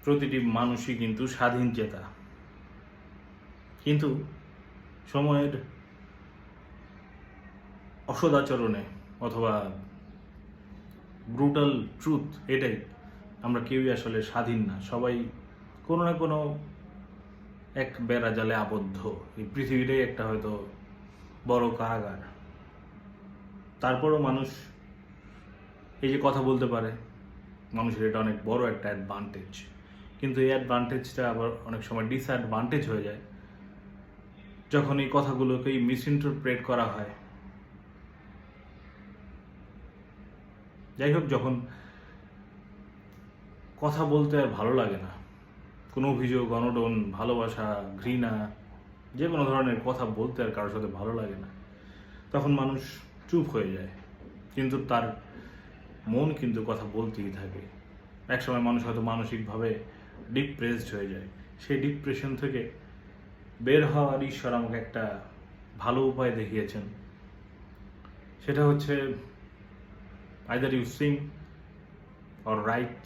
প্রতিটি মানুষই কিন্তু স্বাধীন চেতা, কিন্তু সময়ের অসদাচরণে অথবা ব্রুটাল ট্রুথ এটাই, আমরা কেউই আসলে স্বাধীন না। সবাই কোনো না কোনো এক বেড়া জালে আবদ্ধ। এই পৃথিবীটাই একটা হয়তো বড় কারাগার। তারপরও মানুষ এই যে কথা বলতে পারে, মানুষের এটা অনেক বড় একটা অ্যাডভান্টেজ। কিন্তু এই অ্যাডভান্টেজটা আবার অনেক সময় ডিসঅ্যাডভান্টেজ হয়ে যায় যখন এই কথাগুলোকেই মিসইন্টারপ্রেট করা হয়। যাই হোক, যখন কথা বলতে আর ভালো লাগে না, কোনো অভিযোগ, অনটন, ভালোবাসা, ঘৃণা, যে কোনো ধরনের কথা বলতে আর কারোর সাথে ভালো লাগে না, তখন মানুষ চুপ হয়ে যায়। কিন্তু তার মন কিন্তু কথা বলতেই থাকে। একসময় মানুষ হয়তো মানসিকভাবে ডিপ্রেসড হয়ে যায়। সেই ডিপ্রেশন থেকে বের হওয়ার ঈশ্বর আমাকে একটা ভালো উপায় দেখিয়েছেন। সেটা হচ্ছে either you sing or write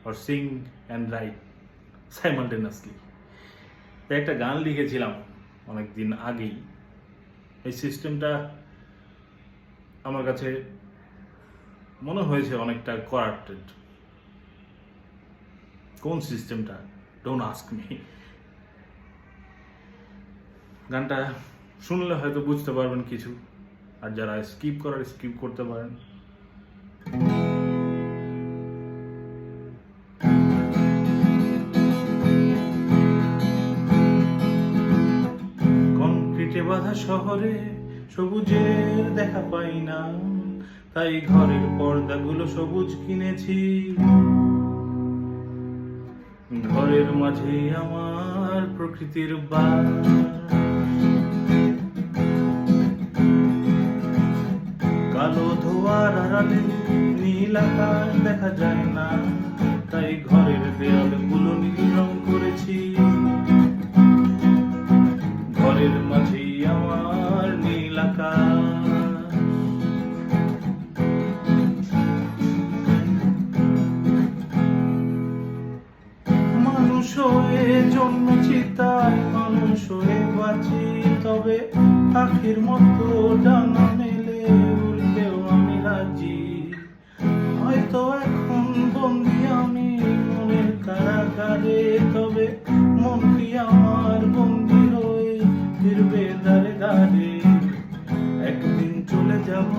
or sing and write simultaneously. একটা গান লিখেছিলাম অনেক দিন আগেই। এই সিস্টেমটা আমার কাছে মনে হয়েছে অনেকটা করাপ্টেড। কোন সিস্টেমটা? Don't ask me. গানটা শুনলে হয়তো বুঝতে পারবেন কিছু, আর যারা স্কিপ করার স্কিপ করতে পারেন। কংক্রিটে বাঁধা শহরে সবুজের দেখা পাই না, তাই ঘরের পর্দাগুলো সবুজ কিনেছি। ঘরের মাঝে আমার প্রকৃতির বাস, কালো ধোয়ার আড়ালে নীল আকাশ দেখা যায় না, তাই ঘরের দেয়ালগুলো নীল রং করেছি। ঘরের মাঝেই আমার নীল আকাশ। মানুষ হয়ে জন্মেছি, তাই মানুষ হয়ে বাঁচি, তবে পাখির মতো ডানা মেলে উড়তেও আমি রাজি। হয়তো এখন বন্দি আমি মনের কারাগারে, তবে মনটি আমার বন্দি হয়ে ফিরবে দাঁড়ে দাঁড়ে। একদিন চলে যাব,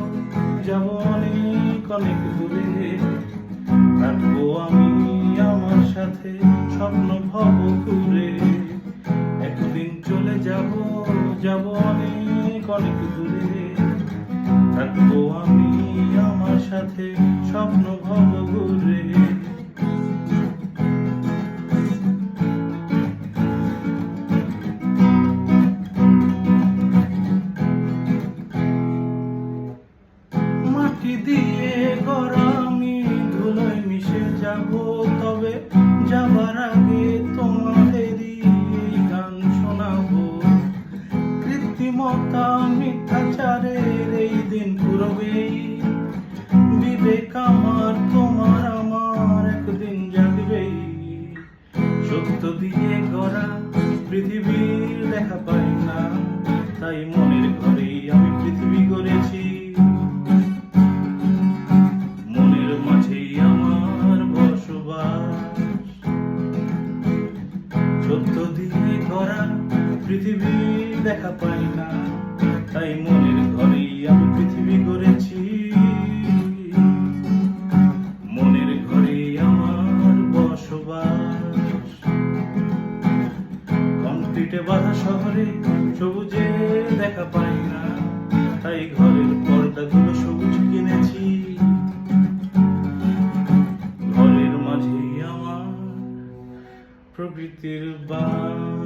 যাব অনেক অনেক দূরে, থাকবো আমি আমার সাথে স্বপ্ন ভব ঘুরে। একদিন চলে যাব, যাব অনেক অনেক দূরে, থাকবো আমি আমার সাথে স্বপ্ন ভব ঘুরে। মাটি দিয়ে গড়া আমি ধুলোয় মিশে যাব, তবে যাবার আগে তোমাদেরই এই গান শোনাবো। কৃত্রিমতা মিথ্যাচারের এই দিন পুরবেই, বিবেক আমার তোমার আমার একদিন জাগবেই। সত্য দিয়ে গড়া পৃথিবীর দেখা পাই না, তাই মনের ঘরেই আমি পৃথিবী গড়েছি। মনের মাঝেই আমার বসবাস। সত্য দিয়ে গড়া পৃথিবী দেখা পাই না, তাই মনের ঘরেই আমি পৃথিবী গড়েছি। মনের ঘরেই আমার বসবাস। কংক্রিটে বাঁধা শহরে সবুজে দেখা পাই না, তাই ঘরের পর্দাগুলো সবুজ কিনেছি। ঘরের মাঝেই আমার প্রকৃতির বাস।